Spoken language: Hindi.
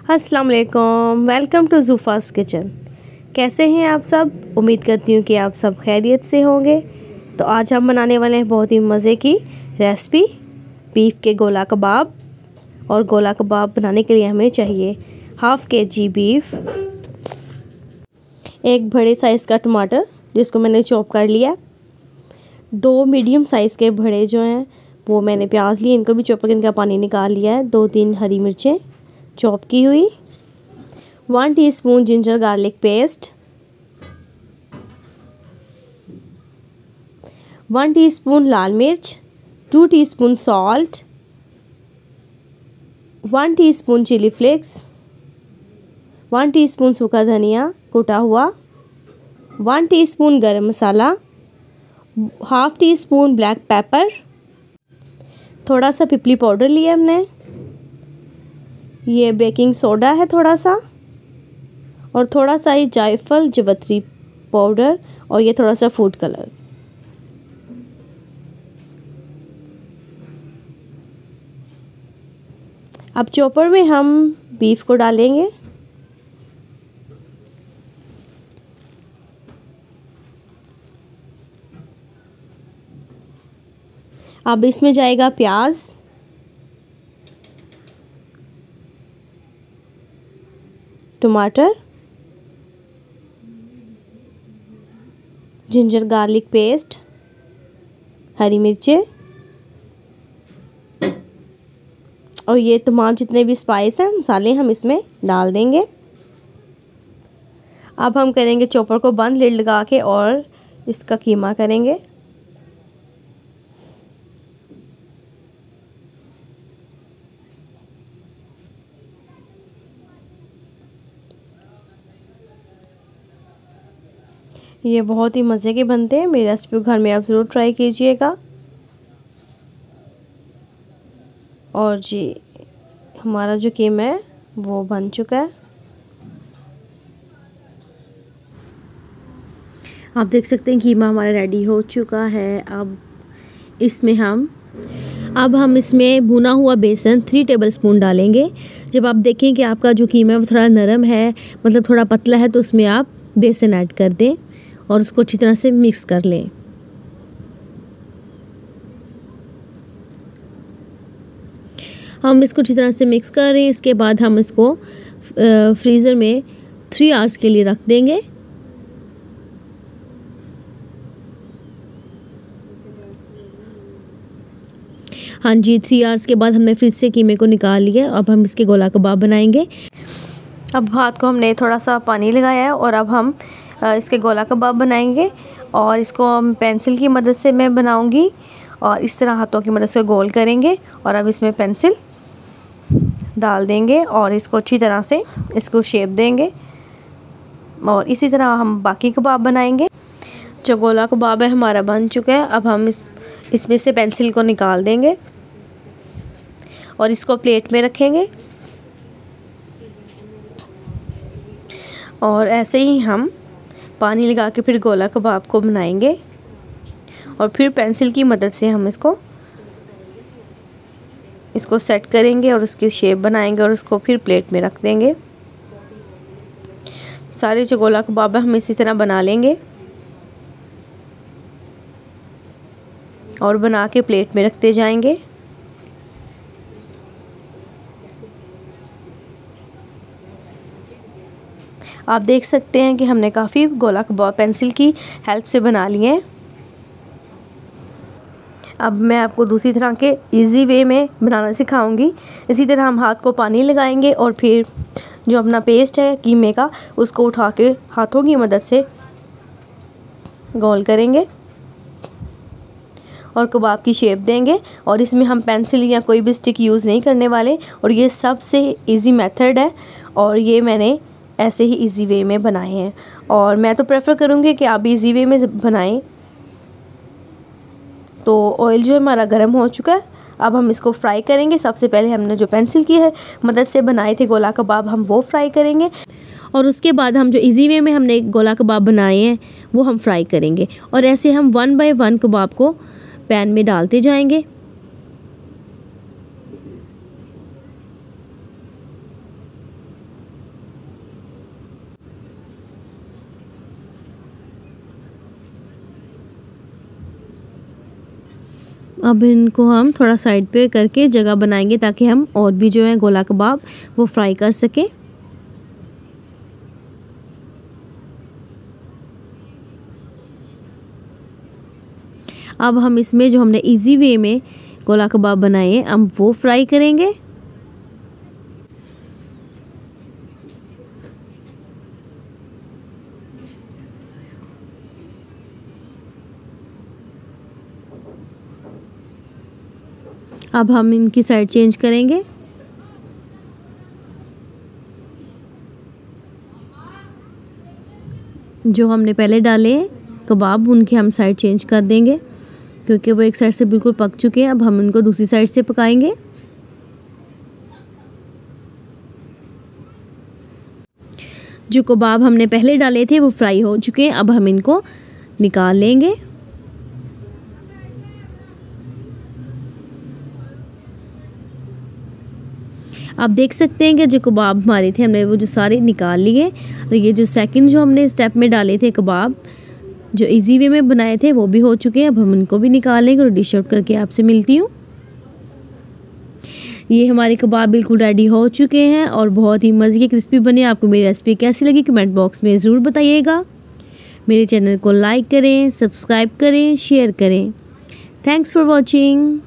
अस्सलाम वालेकुम, वेलकम टू ज़ूफ़ास किचन। कैसे हैं आप सब? उम्मीद करती हूँ कि आप सब खैरियत से होंगे। तो आज हम बनाने वाले हैं बहुत ही मज़े की रेसिपी, बीफ के गोला कबाब। और गोला कबाब बनाने के लिए हमें चाहिए हाफ़ kg बीफ, एक बड़े साइज़ का टमाटर जिसको मैंने चॉप कर लिया, 2 मीडियम साइज़ के बड़े जो हैं वो मैंने प्याज लिए, इनको भी चॉप करके इनका पानी निकाल लिया है, 2-3 हरी मिर्चें चॉप की हुई, 1 teaspoon ginger garlic paste, 1 teaspoon लाल मिर्च, 2 teaspoon salt, 1 teaspoon chilli flakes, 1 teaspoon सूखा धनिया कुटा हुआ, 1 teaspoon garam masala, half teaspoon black pepper, थोड़ा सा पिपली पाउडर लिया हमने, ये बेकिंग सोडा है थोड़ा सा, और थोड़ा सा ही जायफल जवित्री पाउडर, और ये थोड़ा सा फूड कलर। अब चॉपर में हम बीफ को डालेंगे। अब इसमें जाएगा प्याज, टमाटर, जिंजर गार्लिक पेस्ट, हरी मिर्चें और ये तमाम जितने भी स्पाइस हैं, मसाले हम इसमें डाल देंगे। अब हम करेंगे चॉपर को बंद, लिड लगा के, और इसका कीमा करेंगे। ये बहुत ही मज़े के बनते हैं। मेरी रेसिपी घर में आप ज़रूर ट्राई कीजिएगा। और जी हमारा जो कीमा है वो बन चुका है। आप देख सकते हैं कीमा हमारा रेडी हो चुका है। अब हम इसमें भुना हुआ बेसन 3 टेबलस्पून डालेंगे। जब आप देखें कि आपका जो कीमा है वो थोड़ा नरम है, मतलब थोड़ा पतला है, तो उसमें आप बेसन ऐड कर दें और उसको अच्छी तरह से मिक्स कर लें। हम इसको अच्छी तरह से मिक्स कर रहे हैं। इसके बाद हम इसको फ्रीज़र में 3 आवर्स के लिए रख देंगे। हाँ जी, 3 आवर्स के बाद हमने फ्रिज से कीमे को निकाल लिया। अब हम इसके गोला कबाब बनाएंगे। अब हाथ को हमने थोड़ा सा पानी लगाया है और अब हम इसके गोला कबाब बनाएंगे। और इसको हम पेंसिल की मदद से मैं बनाऊंगी, और इस तरह हाथों की मदद से गोल करेंगे और अब इसमें पेंसिल डाल देंगे और इसको अच्छी तरह से इसको शेप देंगे। और इसी तरह हम बाकी कबाब बनाएंगे। जो गोला कबाब है हमारा बन चुका है। अब हम इसमें से पेंसिल को निकाल देंगे और इसको प्लेट में रखेंगे। और ऐसे ही हम पानी लगा के फिर गोला कबाब को बनाएंगे और फिर पेंसिल की मदद से हम इसको सेट करेंगे और उसकी शेप बनाएंगे और उसको फिर प्लेट में रख देंगे। सारे जो गोला कबाब हम इसी तरह बना लेंगे और बना के प्लेट में रखते जाएंगे। आप देख सकते हैं कि हमने काफ़ी गोला कबाब पेंसिल की हेल्प से बना लिए हैं। अब मैं आपको दूसरी तरह के इजी वे में बनाना सिखाऊंगी। इसी तरह हम हाथ को पानी लगाएंगे और फिर जो अपना पेस्ट है कीमे का, उसको उठा के हाथों की मदद से गोल करेंगे और कबाब की शेप देंगे। और इसमें हम पेंसिल या कोई भी स्टिक यूज़ नहीं करने वाले। और ये सबसे इजी मेथड है और ये मैंने ऐसे ही इजी वे में बनाए हैं। और मैं तो प्रेफर करूँगी कि आप इजी वे में बनाएं। तो ऑयल जो है हमारा गर्म हो चुका है। अब हम इसको फ्राई करेंगे। सबसे पहले हमने जो पेंसिल की है मदद से बनाए थे गोला कबाब, हम वो फ्राई करेंगे। और उसके बाद हम जो इजी वे में हमने गोला कबाब बनाए हैं वो हम फ्राई करेंगे। और ऐसे हम 1 बाय 1 कबाब को पैन में डालते जाएंगे। अब इनको हम थोड़ा साइड पे करके जगह बनाएंगे ताकि हम और भी जो है गोला कबाब वो फ्राई कर सकें। अब हम इसमें जो हमने इजी वे में गोला कबाब बनाए हैं हम वो फ्राई करेंगे। अब हम इनकी साइड चेंज करेंगे। जो हमने पहले डाले हैं कबाब उनके हम साइड चेंज कर देंगे क्योंकि वो एक साइड से बिल्कुल पक चुके हैं। अब हम उनको दूसरी साइड से पकाएंगे। जो कबाब हमने पहले डाले थे वो फ्राई हो चुके हैं। अब हम इनको निकाल लेंगे। आप देख सकते हैं कि जो कबाब हमारे थे हमने वो जो सारे निकाल लिए और ये जो सेकंड जो हमने स्टेप में डाले थे कबाब जो इजी वे में बनाए थे वो भी हो चुके हैं। अब हम इनको भी निकालेंगे और डिश आउट करके आपसे मिलती हूँ। ये हमारे कबाब बिल्कुल रेडी हो चुके हैं और बहुत ही मज़े के क्रिस्पी बने। आपको मेरी रेसिपी कैसी लगी कमेंट बॉक्स में ज़रूर बताइएगा। मेरे चैनल को लाइक करें, सब्सक्राइब करें, शेयर करें। Thanks for watching.